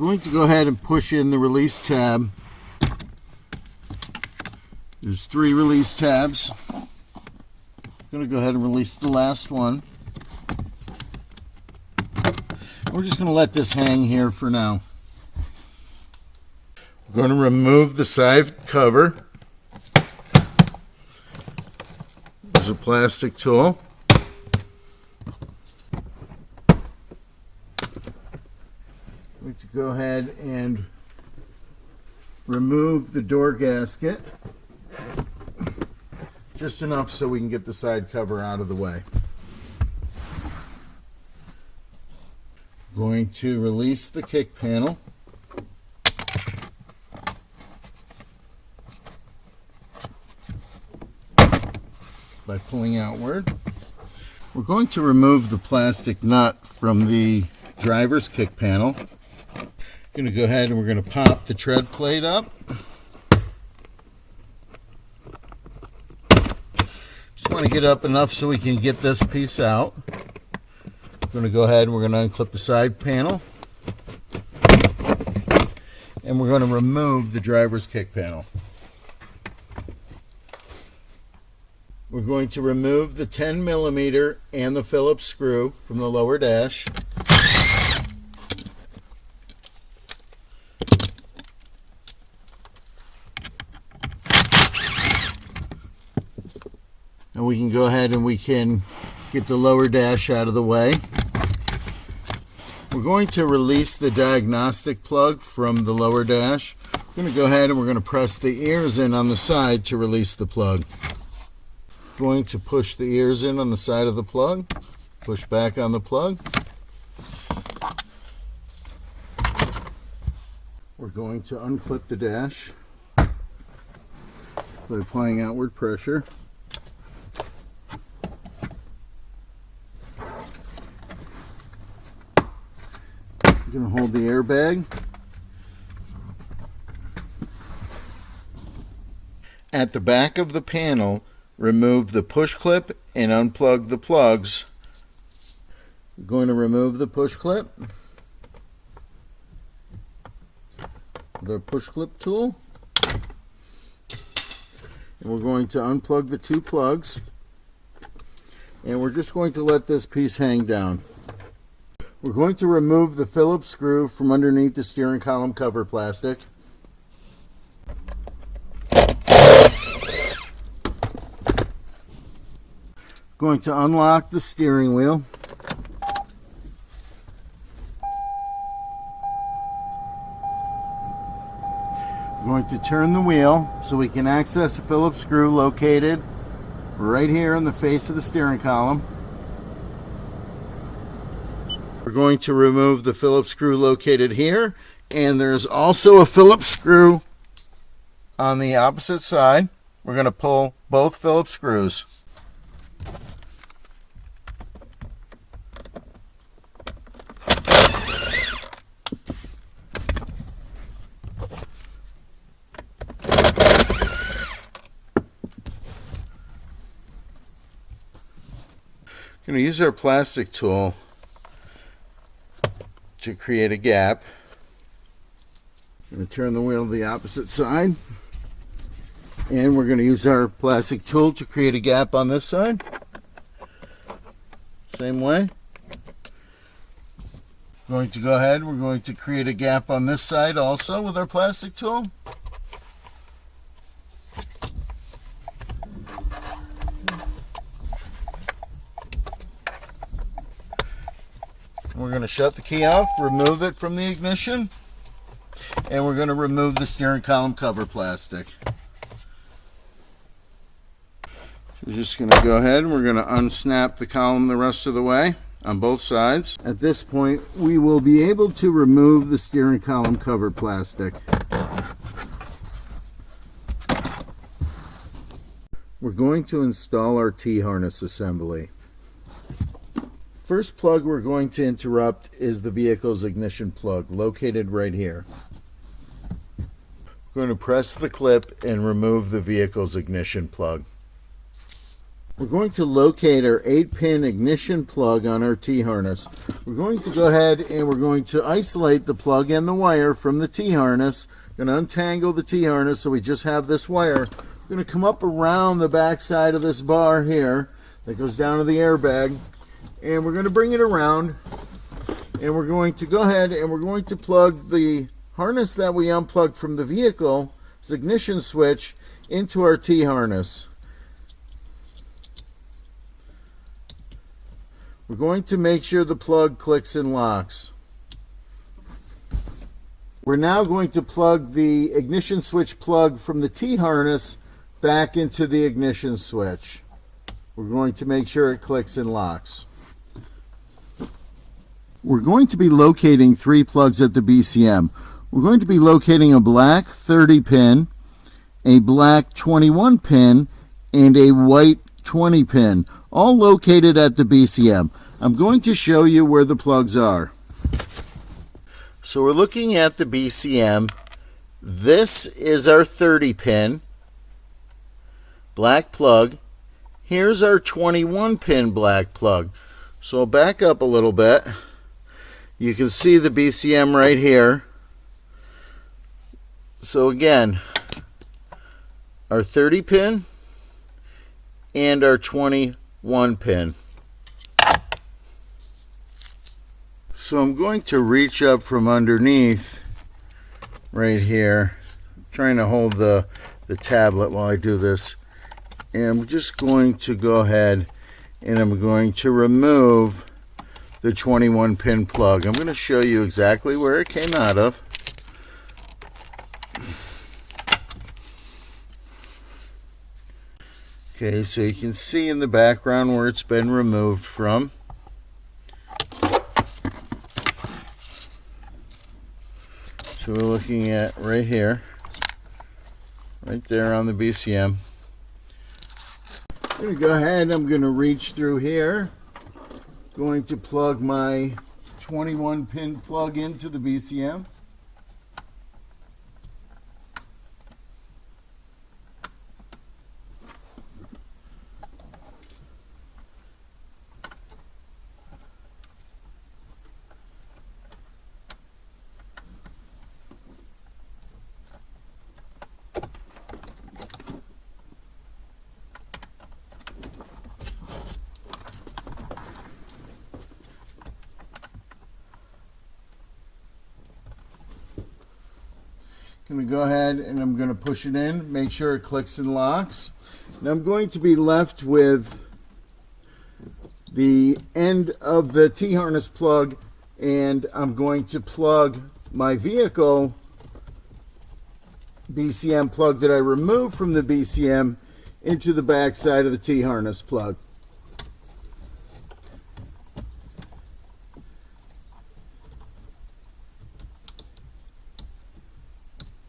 We're going to go ahead and push in the release tab. There's 3 release tabs. I'm going to go ahead and release the last one. We're just going to let this hang here for now. We're going to remove the side cover. There's a plastic tool. I'm going to go ahead and remove the door gasket. Just enough so we can get the side cover out of the way. Going to release the kick panel. By pulling outward. We're going to remove the plastic nut from the driver's kick panel. Going to go ahead and we're going to pop the tread plate up. Just want to get up enough so we can get this piece out. We're going to go ahead and we're going to unclip the side panel. And we're going to remove the driver's kick panel. We're going to remove the 10mm and the Phillips screw from the lower dash. And we can go ahead and we can get the lower dash out of the way. We're going to release the diagnostic plug from the lower dash. We're going to go ahead and we're going to press the ears in on the side to release the plug. Going to push the ears in on the side of the plug, push back on the plug. We're going to unclip the dash by applying outward pressure. We're going to hold the airbag. At the back of the panel, remove the push clip and unplug the plugs. We're going to remove the push clip with our push clip tool. And we're going to unplug the 2 plugs. And we're just going to let this piece hang down. We're going to remove the Phillips screw from underneath the steering column cover plastic. Going to unlock the steering wheel. We're going to turn the wheel so we can access the Phillips screw located right here in the face of the steering column. We're going to remove the Phillips screw located here, and there's also a Phillips screw on the opposite side. We're going to pull both Phillips screws. Going to use our plastic tool to create a gap. I'm going to turn the wheel to the opposite side, and we're going to use our plastic tool to create a gap on this side. Same way. Going to go ahead, we're going to create a gap on this side also with our plastic tool. We're going to shut the key off, remove it from the ignition, and we're going to remove the steering column cover plastic. We're just going to go ahead and we're going to unsnap the column the rest of the way on both sides. At this point, we will be able to remove the steering column cover plastic. We're going to install our T-harness assembly. First plug we're going to interrupt is the vehicle's ignition plug, located right here. We're going to press the clip and remove the vehicle's ignition plug. We're going to locate our 8-pin ignition plug on our T-harness. We're going to go ahead and we're going to isolate the plug and the wire from the T-harness. Going to untangle the T-harness so we just have this wire. We're going to come up around the back side of this bar here that goes down to the airbag, and we're going to bring it around, and we're going to go ahead and we're going to plug the harness that we unplugged from the vehicle's ignition switch into our T-harness. We're going to make sure the plug clicks and locks. We're now going to plug the ignition switch plug from the T-harness back into the ignition switch. We're going to make sure it clicks and locks. We're going to be locating 3 plugs at the BCM. We're going to be locating a black 30 pin, a black 21 pin, and a white 20 pin, all located at the BCM. I'm going to show you where the plugs are. So we're looking at the BCM. This is our 30 pin black plug. Here's our 21 pin black plug. So I'll back up a little bit. You can see the BCM right here. So again, our 30 pin and our 21 pin. So I'm going to reach up from underneath right here. I'm trying to hold the tablet while I do this. And I'm just going to go ahead and I'm going to remove the 21 pin plug. I'm going to show you exactly where it came out of. Okay, so you can see in the background where it's been removed from. So we're looking at right here, right there on the BCM. I'm going to go ahead, I'm going to reach through here. Going to plug my 21 pin plug into the BCM. I'm going to go ahead and I'm going to push it in, make sure it clicks and locks. Now I'm going to be left with the end of the T-harness plug, and I'm going to plug my vehicle BCM plug that I removed from the BCM into the back side of the T-harness plug.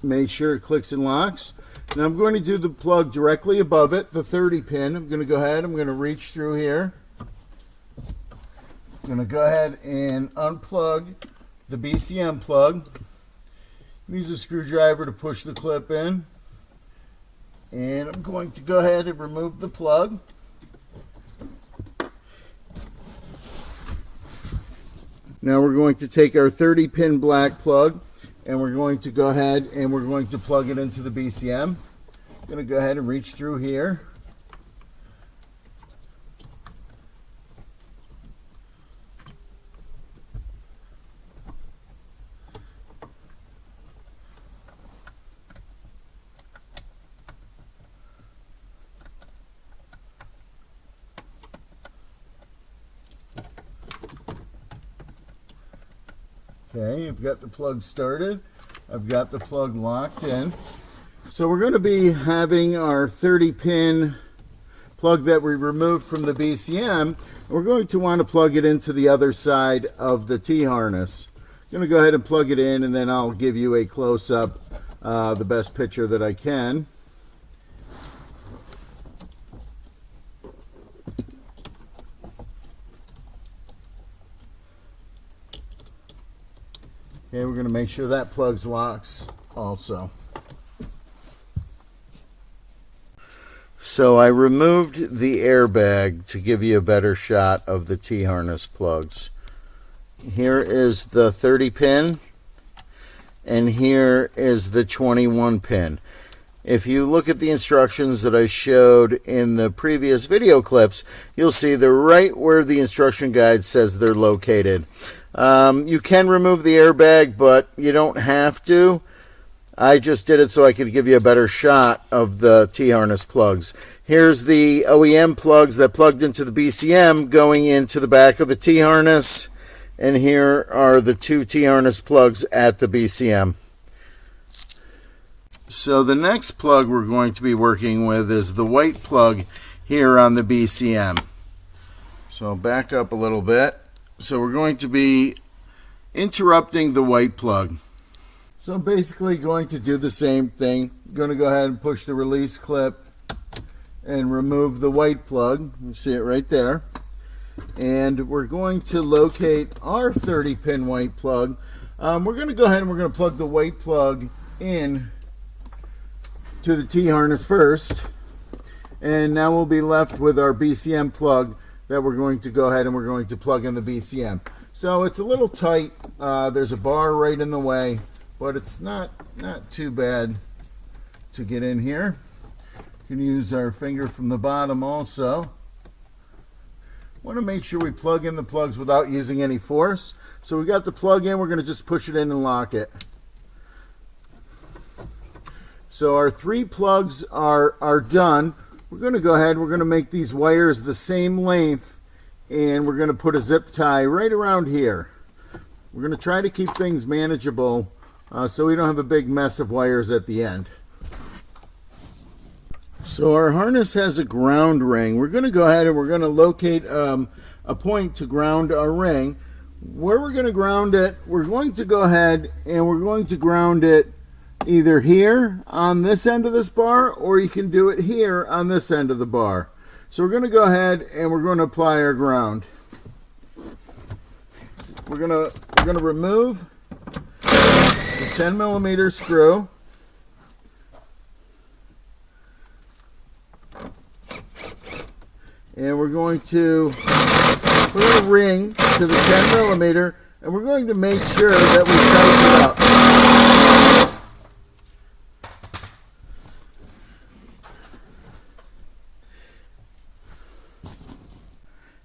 Make sure it clicks and locks. Now I'm going to do the plug directly above it, the 30 pin. I'm going to go ahead, I'm going to reach through here. I'm going to go ahead and unplug the BCM plug. Use a screwdriver to push the clip in. And I'm going to go ahead and remove the plug. Now we're going to take our 30 pin black plug, and we're going to go ahead and we're going to plug it into the BCM. I'm going to go ahead and reach through here. Okay, I've got the plug started. I've got the plug locked in. So we're going to be having our 30 pin plug that we removed from the BCM. We're going to want to plug it into the other side of the T-harness. I'm going to go ahead and plug it in, and then I'll give you a close-up, the best picture that I can. Okay, we're going to make sure that plugs locks also. So So I removed the airbag to give you a better shot of the T-harness plugs. Here is the 30 pin, and here is the 21 pin. If you look at the instructions that I showed in the previous video clips, you'll see they're right where the instruction guide says they're located. You can remove the airbag, but you don't have to. I just did it so I could give you a better shot of the T-harness plugs. Here's the OEM plugs that plugged into the BCM going into the back of the T-harness, and here are the two T-harness plugs at the BCM. So the next plug we're going to be working with is the white plug here on the BCM. So I'll back up a little bit. So we're going to be interrupting the white plug. So I'm basically going to do the same thing. I'm going to go ahead and push the release clip and remove the white plug. You see it right there. And we're going to locate our 30 pin white plug. We're going to go ahead and we're going to plug the white plug in to the T-harness first, and now we'll be left with our BCM plug that we're going to go ahead and we're going to plug in the BCM. So it's a little tight. There's a bar right in the way, but it's not too bad to get in here. You can use our finger from the bottom also. Want to make sure we plug in the plugs without using any force. So we got the plug in, we're going to just push it in and lock it. So our three plugs are done. We're going to go ahead, we're going to make these wires the same length, and we're going to put a zip tie right around here. We're going to try to keep things manageable so we don't have a big mess of wires at the end. So our harness has a ground ring. We're going to go ahead and we're going to locate a point to ground our ring. Where we're going to ground it, we're going to go ahead and we're going to ground it either here on this end of this bar, or you can do it here on this end of the bar. So we're going to go ahead and we're going to apply our ground. We're going to remove the 10mm screw. And we're going to put a ring to the 10mm, and we're going to make sure that we tighten it up.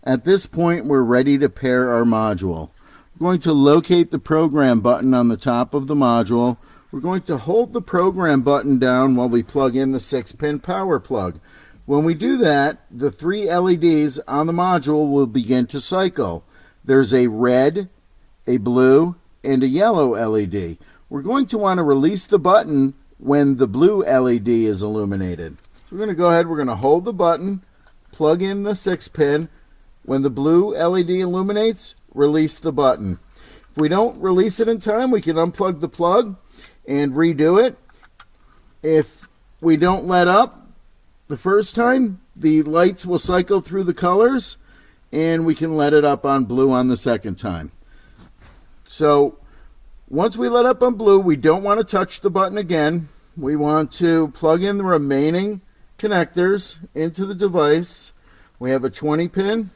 At this point, we're ready to pair our module. We're going to locate the program button on the top of the module. We're going to hold the program button down while we plug in the 6-pin power plug. When we do that, the 3 LEDs on the module will begin to cycle. There's a red, a blue, and a yellow LED. We're going to want to release the button when the blue LED is illuminated. So we're going to go ahead, we're going to hold the button, plug in the 6-pin. When the blue LED illuminates, release the button. If we don't release it in time, we can unplug the plug and redo it. If we don't let up the first time, the lights will cycle through the colors, and we can let it up on blue on the second time. So once we let up on blue, we don't want to touch the button again. We want to plug in the remaining connectors into the device. We have a 20 pin.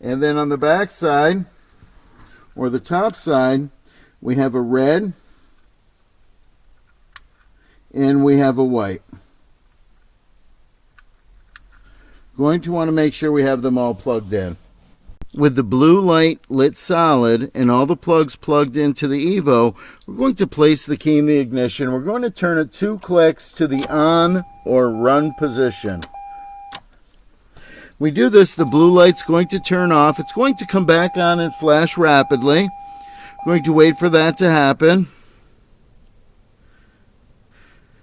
And then on the back side, or the top side, we have a red and we have a white. Going to want to make sure we have them all plugged in. With the blue light lit solid and all the plugs plugged into the Evo, we're going to place the key in the ignition. We're going to turn it 2 clicks to the on or run position. We do this, the blue light's going to turn off. It's going to come back on and flash rapidly. We're going to wait for that to happen.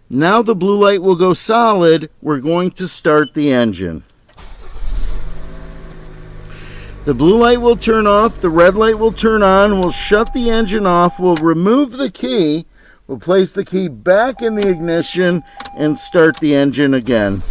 Now the blue light will go solid. We're going to start the engine. The blue light will turn off, the red light will turn on, we'll shut the engine off, we'll remove the key, we'll place the key back in the ignition and start the engine again.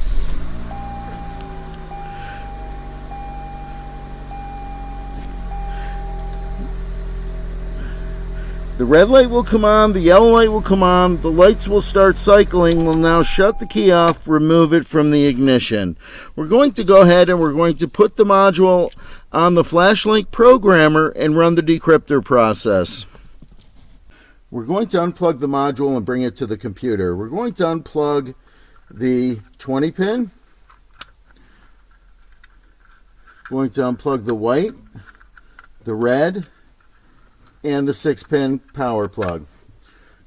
The red light will come on, the yellow light will come on, the lights will start cycling. We'll now shut the key off, remove it from the ignition. We're going to go ahead and we're going to put the module on the FlashLink programmer and run the decryptor process. We're going to unplug the module and bring it to the computer. We're going to unplug the 20 pin. Going to unplug the white, the red, and the 6-pin power plug.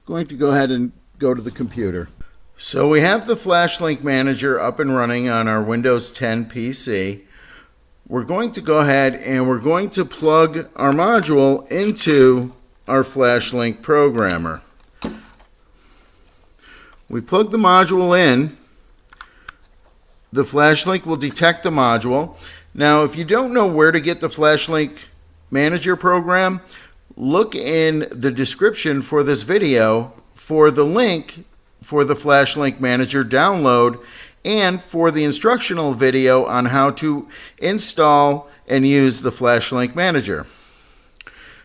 Going to go ahead and go to the computer. So we have the FlashLink Manager up and running on our Windows 10 PC. We're going to go ahead and we're going to plug our module into our FlashLink programmer. We plug the module in. The FlashLink will detect the module. Now, if you don't know where to get the FlashLink Manager program, look in the description for this video for the link for the FlashLink Manager download and for the instructional video on how to install and use the FlashLink Manager.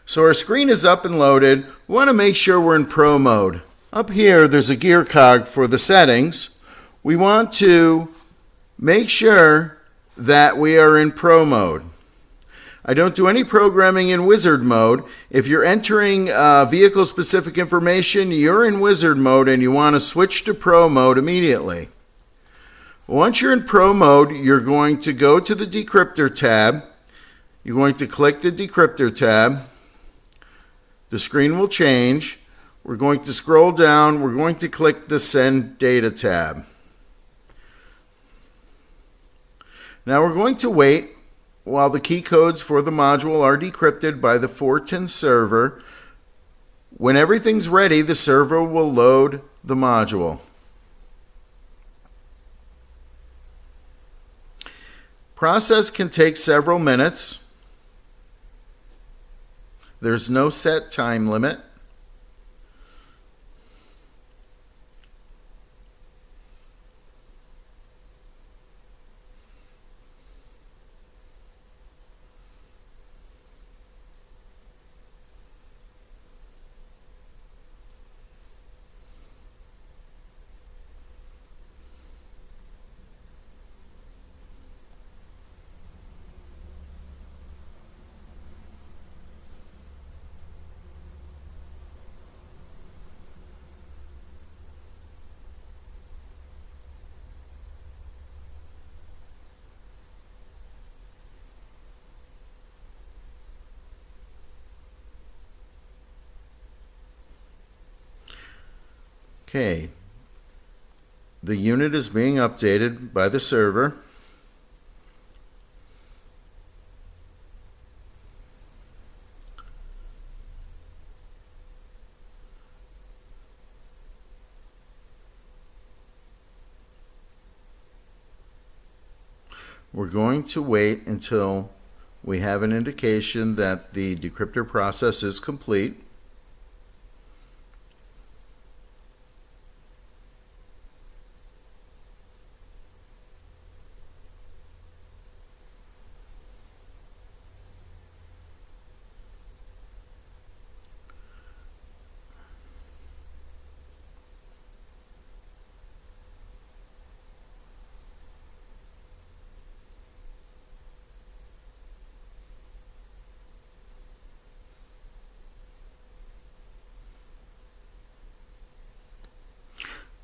So our screen is up and loaded. We want to make sure we're in Pro mode. Up here, there's a gear cog for the settings. We want to make sure that we are in Pro mode. I don't do any programming in Wizard mode. If you're entering vehicle-specific information, you're in Wizard mode and you want to switch to Pro mode immediately. Once you're in Pro mode, you're going to go to the Decryptor tab. You're going to click the Decryptor tab. The screen will change. We're going to scroll down. We're going to click the Send Data tab. Now we're going to wait while the key codes for the module are decrypted by the Fortin server. When everything's ready, the server will load the module. Process can take several minutes. There's no set time limit. Okay, the unit is being updated by the server. We're going to wait until we have an indication that the decryptor process is complete.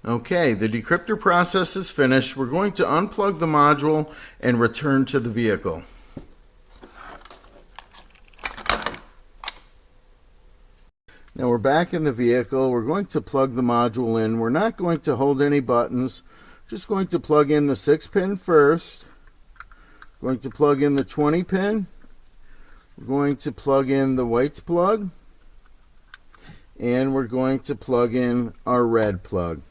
Okay, the decryptor process is finished. We're going to unplug the module and return to the vehicle. Now we're back in the vehicle. We're going to plug the module in. We're not going to hold any buttons. Just going to plug in the 6-pin first. Going to plug in the 20 pin. We're going to plug in the white plug. And we're going to plug in our red plug.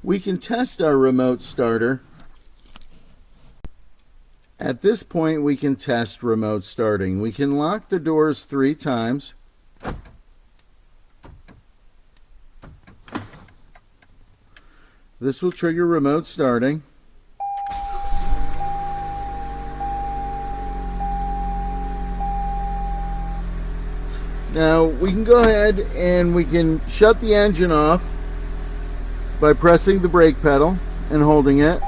We can test our remote starter. At this point, we can test remote starting. We can lock the doors 3 times. This will trigger remote starting. . Now we can go ahead and we can shut the engine off by pressing the brake pedal and holding it.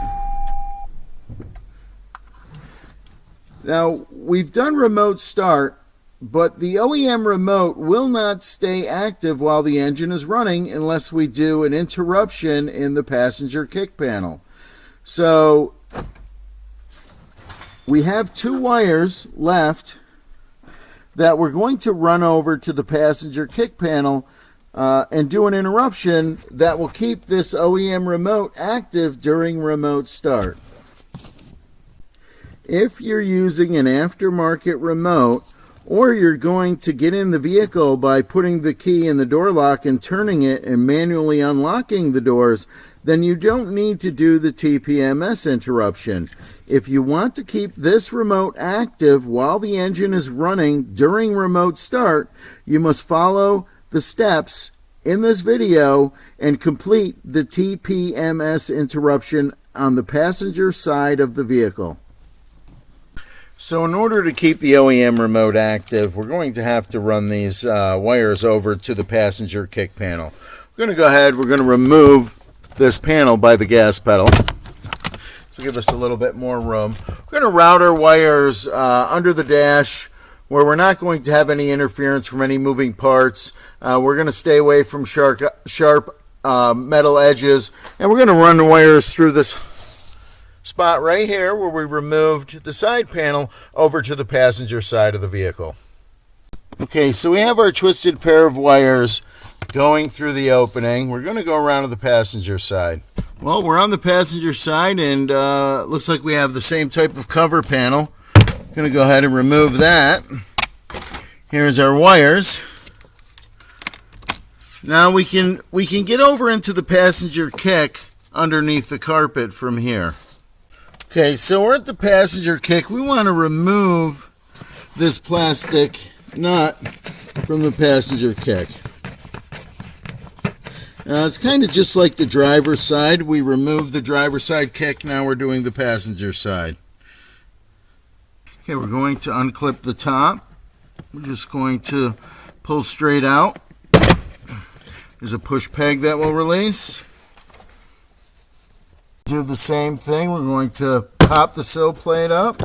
Now we've done remote start, but the OEM remote will not stay active while the engine is running unless we do an interruption in the passenger kick panel. So we have 2 wires left that we're going to run over to the passenger kick panel and do an interruption that will keep this OEM remote active during remote start. If you're using an aftermarket remote, or you're going to get in the vehicle by putting the key in the door lock and turning it and manually unlocking the doors, then you don't need to do the TPMS interruption. If you want to keep this remote active while the engine is running during remote start, you must follow the steps in this video and complete the TPMS interruption on the passenger side of the vehicle. So in order to keep the OEM remote active, we're going to have to run these wires over to the passenger kick panel. We're going to go ahead, we're going to remove this panel by the gas pedal. So give us a little bit more room. We're going to route our wires under the dash where we're not going to have any interference from any moving parts. We're going to stay away from sharp metal edges, and we're going to run the wires through this spot right here where we removed the side panel over to the passenger side of the vehicle. Okay, so we have our twisted pair of wires going through the opening. We're going to go around to the passenger side. Well, we're on the passenger side, and looks like we have the same type of cover panel. I'm going to go ahead and remove that. Here's our wires. Now we can get over into the passenger kick underneath the carpet from here. Okay, so we're at the passenger kick. We want to remove this plastic nut from the passenger kick. It's kind of just like the driver's side. We removed the driver's side kick. Now we're doing the passenger side. Okay, we're going to unclip the top. We're just going to pull straight out. There's a push peg that will release. Do the same thing. We're going to pop the sill plate up.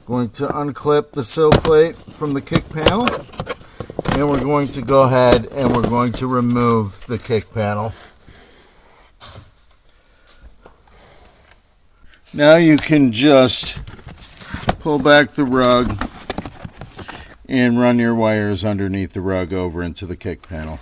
Going to unclip the sill plate from the kick panel. And we're going to go ahead and we're going to remove the kick panel. Now you can just pull back the rug and run your wires underneath the rug over into the kick panel.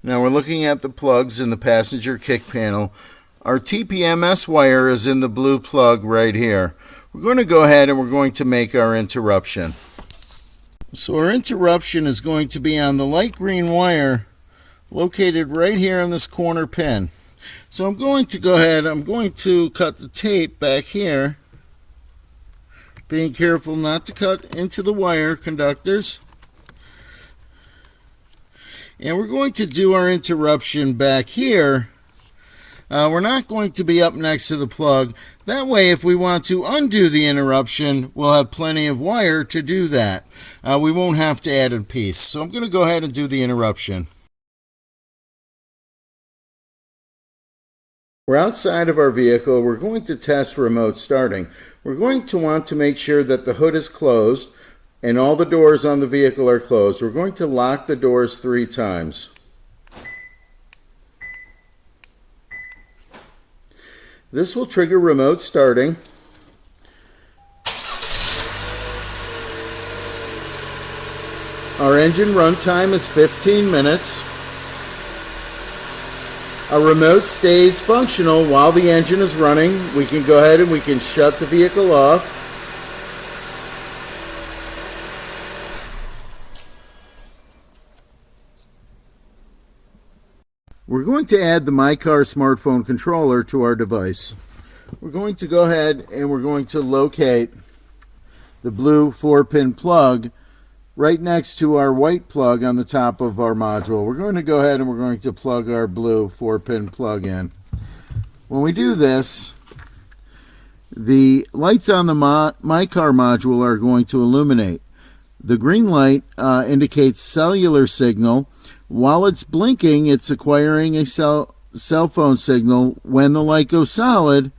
Now we're looking at the plugs in the passenger kick panel. Our TPMS wire is in the blue plug right here. We're going to go ahead and we're going to make our interruption. So our interruption is going to be on the light green wire located right here on this corner pin. So I'm going to go ahead, I'm going to cut the tape back here, being careful not to cut into the wire conductors. And we're going to do our interruption back here. We're not going to be up next to the plug. That way, if we want to undo the interruption, we'll have plenty of wire to do that. We won't have to add a piece. So I'm going to go ahead and do the interruption. We're outside of our vehicle. We're going to test remote starting. We're going to want to make sure that the hood is closed and all the doors on the vehicle are closed. We're going to lock the doors 3 times. This will trigger remote starting. Our engine run time is 15 minutes. Our remote stays functional while the engine is running. We can go ahead and we can shut the vehicle off. We're going to add the MyCar smartphone controller to our device. We're going to go ahead and we're going to locate the blue 4-pin plug right next to our white plug on the top of our module. We're going to go ahead and we're going to plug our blue 4-pin plug in. When we do this, the lights on the My Car module are going to illuminate. The green light indicates cellular signal. While it's blinking, it's acquiring a cell phone signal. When the light goes solid,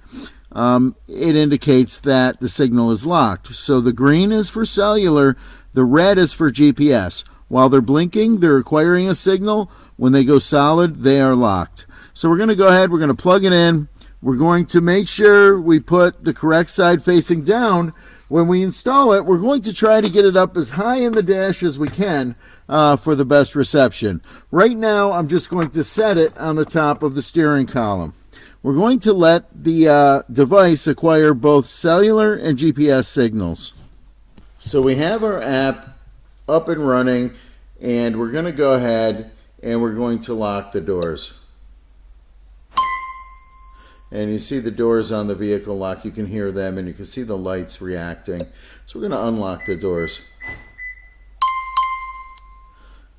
it indicates that the signal is locked. So the green is for cellular, the red is for GPS. While they're blinking, they're acquiring a signal. When they go solid, they are locked. So we're going to go ahead, we're going to plug it in. We're going to make sure we put the correct side facing down. When we install it, we're going to try to get it up as high in the dash as we can for the best reception. Right now, I'm just going to set it on the top of the steering column. We're going to let the device acquire both cellular and GPS signals. So we have our app up and running, and we're going to go ahead and we're going to lock the doors. And you see the doors on the vehicle lock. You can hear them and you can see the lights reacting. So we're going to unlock the doors.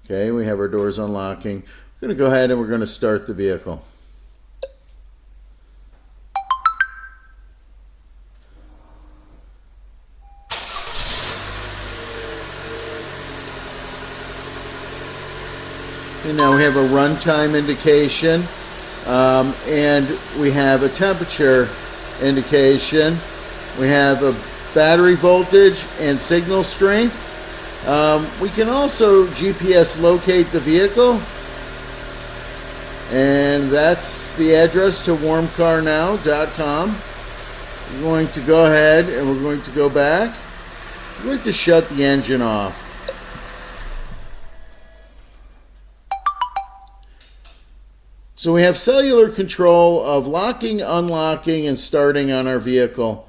Okay, we have our doors unlocking. We're going to go ahead and we're going to start the vehicle. And now we have a runtime indication. And we have a temperature indication. We have a battery voltage and signal strength. We can also GPS locate the vehicle, and that's the address to WarmCarNow.com. We're going to go ahead and we're going to go back. We're going to shut the engine off. So we have cellular control of locking, unlocking, and starting on our vehicle.